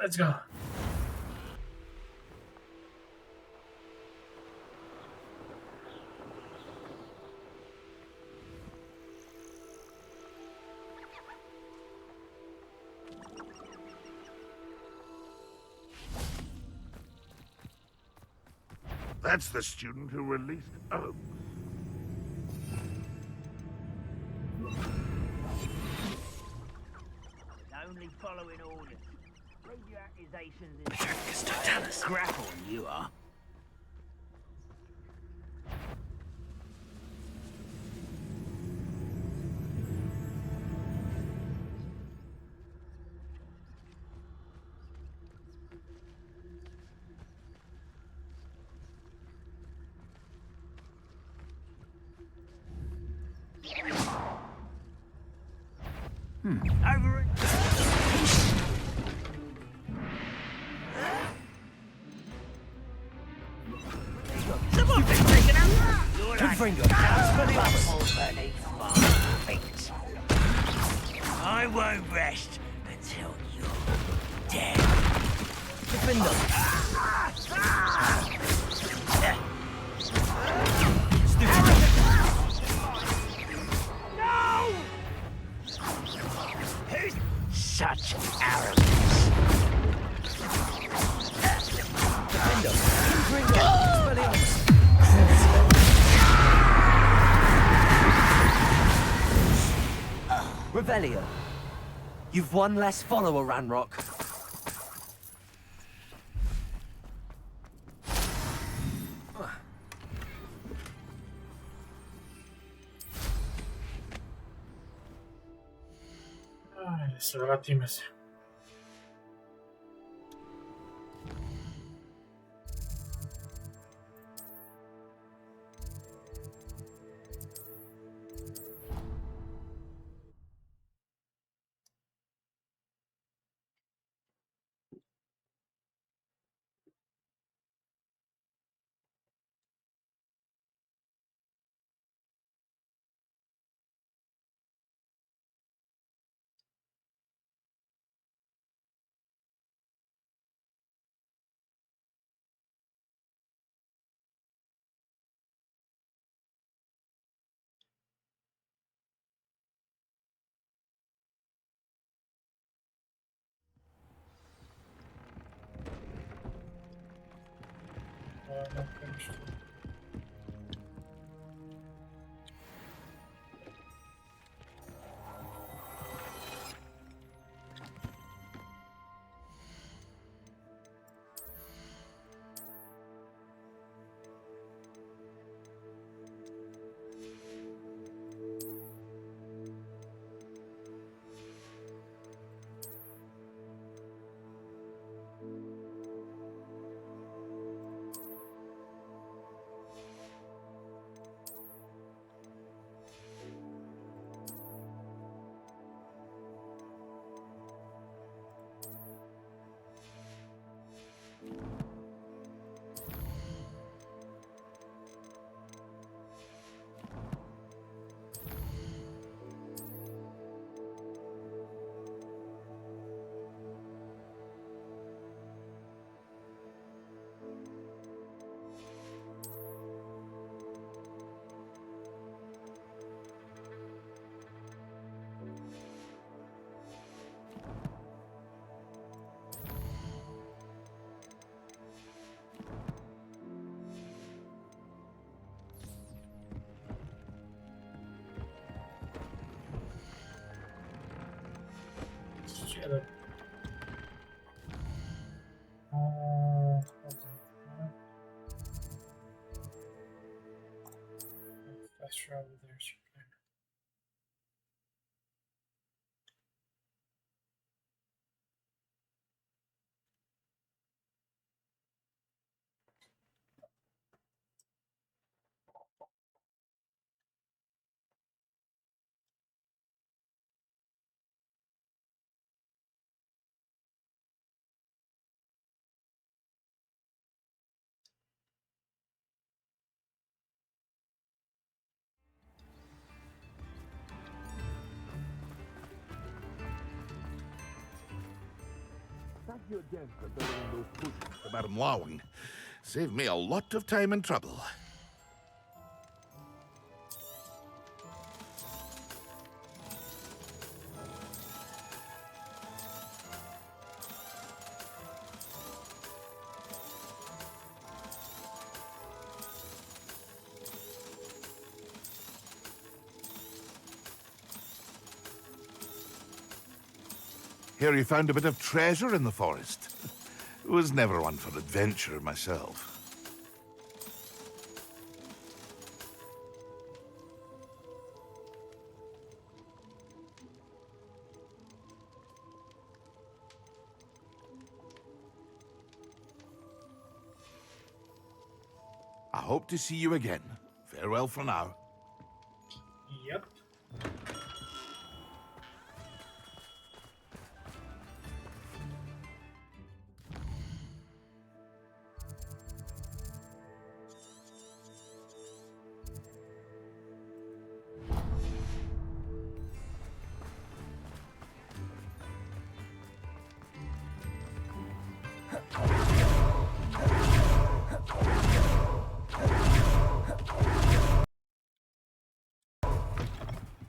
Let's go. That's the student who released. Oh. Only following orders. Leave your accusations in grapple, you are. Over it. Someone been taken out. Good finger. Beneath my feet. I won't rest until you're dead. Defender. No! Who's such arrogance? Revelio. You've one less follower, Ranrock. Ajde se, vratime se. Şöyle. Fast travel there. Thank you again for delivering those pushes to Madame Wowing. Saved me a lot of time and trouble. Hear you found a bit of treasure in the forest. Was never one for adventure myself. I hope to see you again. Farewell for now. Yep.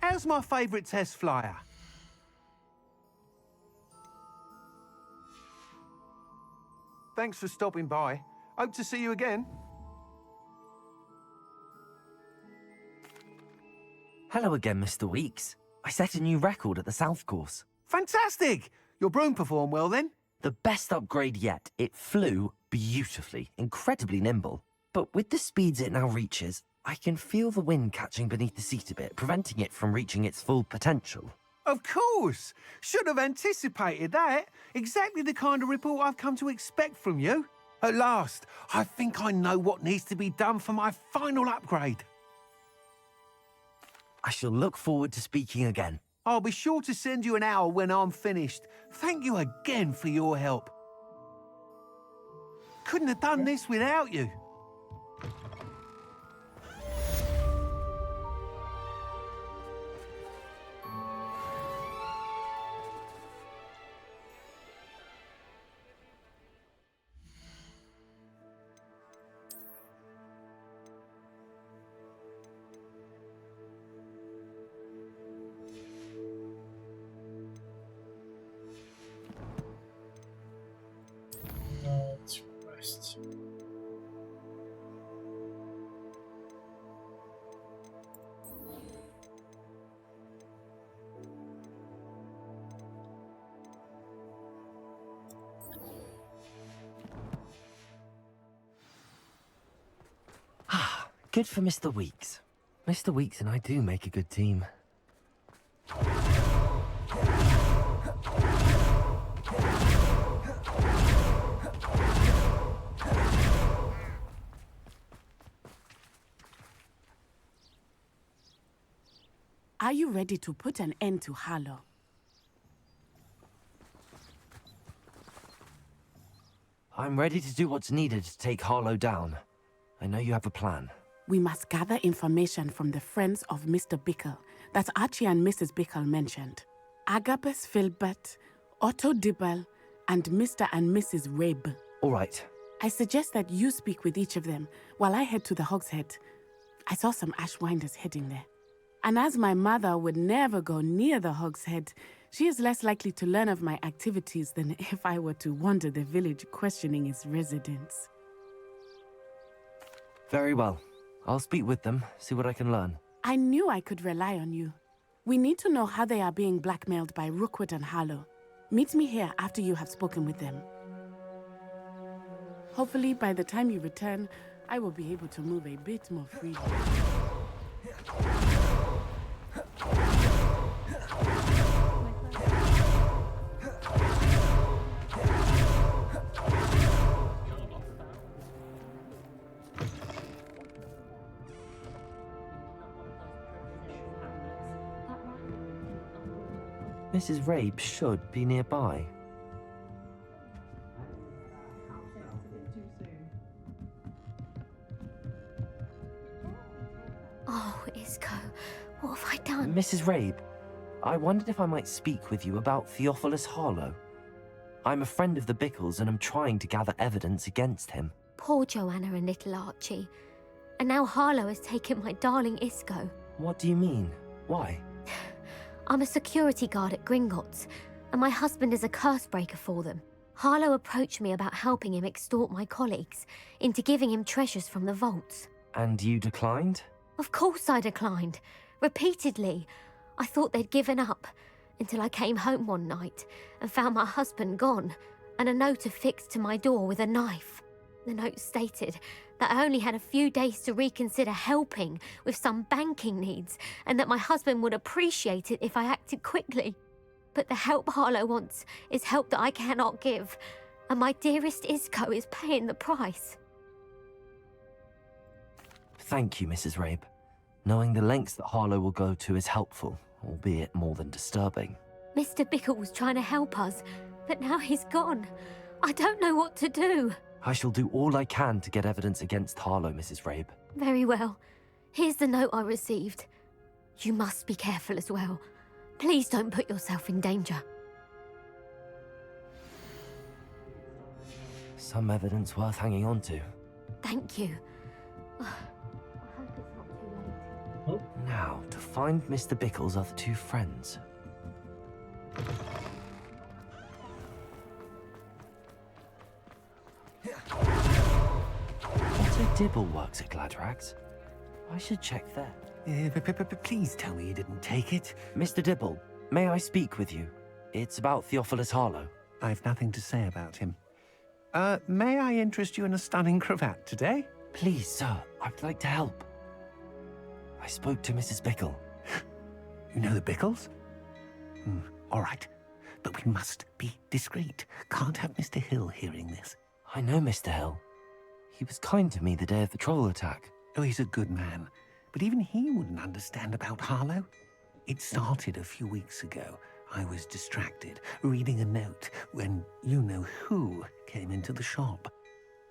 How's my favourite test flyer? Thanks for stopping by. Hope to see you again. Hello again, Mr. Weeks. I set a new record at the South Course. Fantastic! Your broom performed well then? The best upgrade yet. It flew beautifully, incredibly nimble. But with the speeds it now reaches, I can feel the wind catching beneath the seat a bit, preventing it from reaching its full potential. Of course! Should have anticipated that. Exactly the kind of report I've come to expect from you. At last, I think I know what needs to be done for my final upgrade. I shall look forward to speaking again. I'll be sure to send you an hour when I'm finished. Thank you again for your help. Couldn't have done this without you. Northwest. Good for Mr. Weeks. Mr. Weeks and I do make a good team. Are you ready to put an end to Harlow? I'm ready to do what's needed to take Harlow down. I know you have a plan. We must gather information from the friends of Mr. Bickle that Archie and Mrs. Bickle mentioned. Agabus Filbert, Otto Dibble, and Mr. and Mrs. Rabe. All right. I suggest that you speak with each of them while I head to the Hogshead. I saw some Ashwinders heading there. And as my mother would never go near the Hogshead, she is less likely to learn of my activities than if I were to wander the village questioning its residents. Very well. I'll speak with them, see what I can learn. I knew I could rely on you. We need to know how they are being blackmailed by Rookwood and Harlow. Meet me here after you have spoken with them. Hopefully, by the time you return, I will be able to move a bit more freely. Mrs. Rabe should be nearby. Oh, Isco, what have I done? Mrs. Rabe, I wondered if I might speak with you about Theophilus Harlow. I'm a friend of the Bickles and I'm trying to gather evidence against him. Poor Joanna and little Archie. And now Harlow has taken my darling Isco. What do you mean? Why? I'm a security guard at Gringotts, and my husband is a curse breaker for them. Harlow approached me about helping him extort my colleagues into giving him treasures from the vaults. And you declined? Of course I declined. Repeatedly. I thought they'd given up, until I came home one night and found my husband gone, and a note affixed to my door with a knife. The note stated that I only had a few days to reconsider helping with some banking needs, and that my husband would appreciate it if I acted quickly. But the help Harlow wants is help that I cannot give, and my dearest Isco is paying the price. Thank you, Mrs. Rabe. Knowing the lengths that Harlow will go to is helpful, albeit more than disturbing. Mr. Bickle was trying to help us, but now he's gone. I don't know what to do. I shall do all I can to get evidence against Harlow, Mrs. Rabe. Very well. Here's the note I received. You must be careful as well. Please don't put yourself in danger. Some evidence worth hanging on to. Thank you. I hope it's not too late. Now, to find Mr. Bickle's other two friends. Otto Dibble works at Gladrags. I should check there. Please tell me you didn't take it. Mr. Dibble, may I speak with you? It's about Theophilus Harlow. I've nothing to say about him. May I interest you in a stunning cravat today? Please, sir, I'd like to help. I spoke to Mrs. Bickle. You know the Bickles? All right. But we must be discreet. Can't have Mr. Hill hearing this. I know Mr. Hill. He was kind to me the day of the troll attack. Oh, he's a good man. But even he wouldn't understand about Harlow. It started a few weeks ago. I was distracted, reading a note, when you-know-who came into the shop.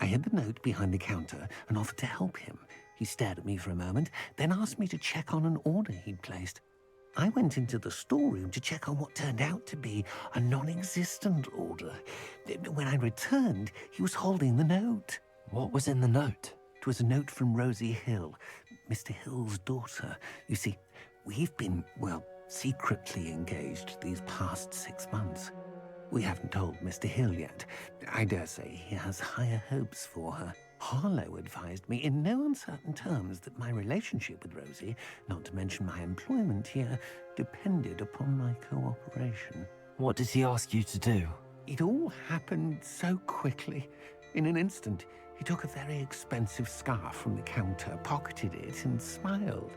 I hid the note behind the counter and offered to help him. He stared at me for a moment, then asked me to check on an order he'd placed. I went into the storeroom to check on what turned out to be a non-existent order. When I returned, he was holding the note. What was in the note? It was a note from Rosie Hill, Mr. Hill's daughter. You see, we've been, well, secretly engaged these past 6 months. We haven't told Mr. Hill yet. I dare say he has higher hopes for her. Harlow advised me in no uncertain terms that my relationship with Rosie, not to mention my employment here, depended upon my cooperation. What did he ask you to do? It all happened so quickly. In an instant, he took a very expensive scarf from the counter, pocketed it, and smiled.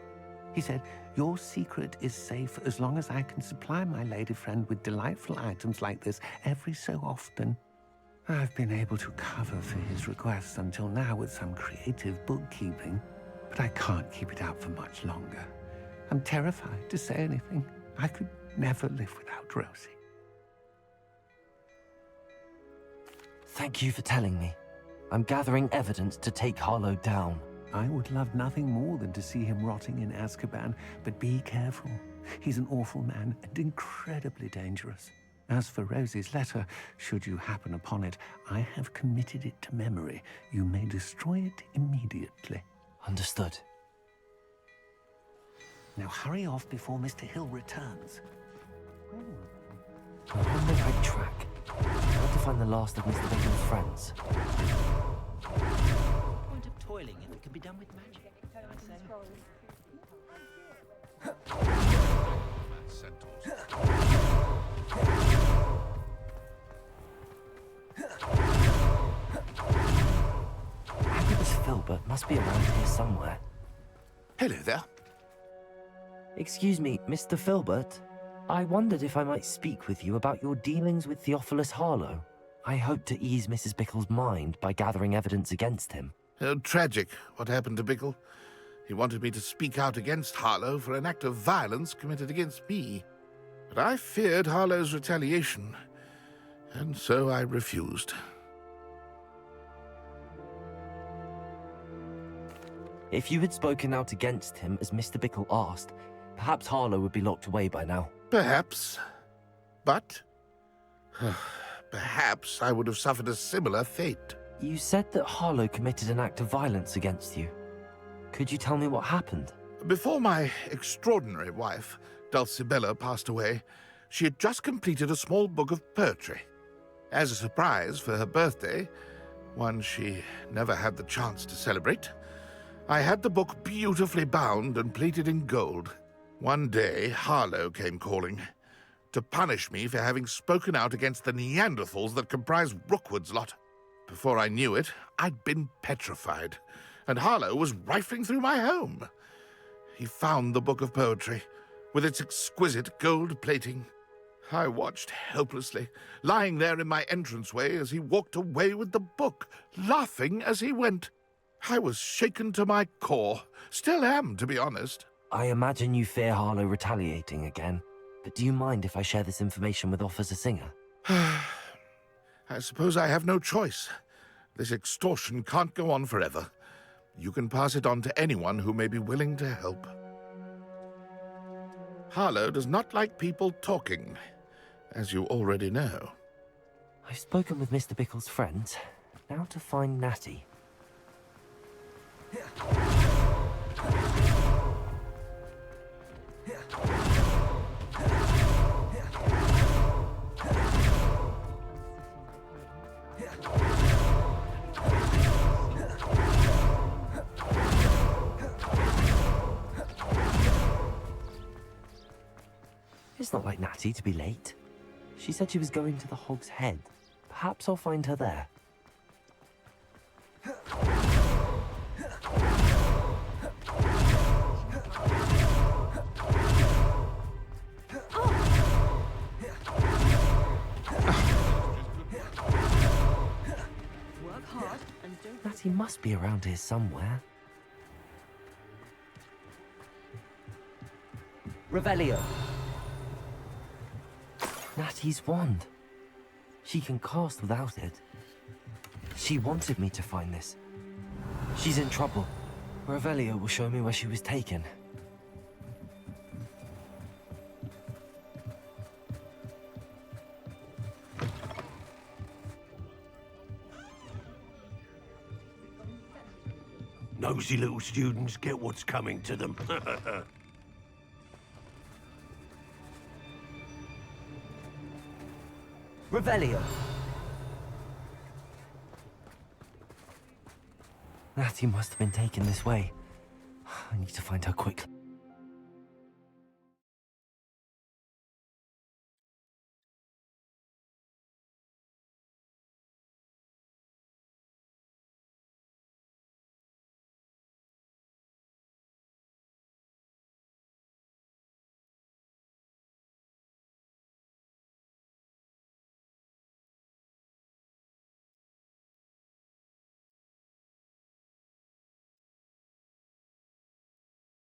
He said, "Your secret is safe as long as I can supply my lady friend with delightful items like this every so often." I've been able to cover for his requests until now with some creative bookkeeping, but I can't keep it up for much longer. I'm terrified to say anything. I could never live without Rosie. Thank you for telling me. I'm gathering evidence to take Harlow down. I would love nothing more than to see him rotting in Azkaban, but be careful. He's an awful man and incredibly dangerous. As for Rosie's letter, should you happen upon it, I have committed it to memory. You may destroy it immediately. Understood. Now hurry off before Mr. Hill returns. I'm on the right track. I want to find the last of Mr. Bickle's friends. Point of toiling if it can be done with magic. Agabus Filbert must be around here somewhere. Hello there. Excuse me, Mr. Filbert. I wondered if I might speak with you about your dealings with Theophilus Harlow. I hope to ease Mrs. Bickle's mind by gathering evidence against him. Tragic, what happened to Bickle. He wanted me to speak out against Harlow for an act of violence committed against me. But I feared Harlow's retaliation, and so I refused. If you had spoken out against him as Mr. Bickle asked, perhaps Harlow would be locked away by now. Perhaps. But perhaps I would have suffered a similar fate. You said that Harlow committed an act of violence against you. Could you tell me what happened? Before my extraordinary wife, Dulcibella, passed away, she had just completed a small book of poetry. As a surprise for her birthday, one she never had the chance to celebrate, I had the book beautifully bound and plated in gold. One day, Harlow came calling to punish me for having spoken out against the Neanderthals that comprise Rookwood's lot. Before I knew it, I'd been petrified, and Harlow was rifling through my home. He found the book of poetry, with its exquisite gold plating. I watched helplessly, lying there in my entranceway as he walked away with the book, laughing as he went. I was shaken to my core. Still am, to be honest. I imagine you fear Harlow retaliating again, but do you mind if I share this information with Officer Singer? I suppose I have no choice. This extortion can't go on forever. You can pass it on to anyone who may be willing to help. Harlow does not like people talking, as you already know. I've spoken with Mr. Bickle's friends. Now to find Natty. It's not like Natty to be late. She said she was going to the Hog's Head. Perhaps I'll find her there. Natty must be around here somewhere. Revelio. Natty's wand. She can cast without it. She wanted me to find this. She's in trouble. Revelio will show me where she was taken. Nosy little students get what's coming to them. Revelio. Natty must have been taken this way. I need to find her quickly.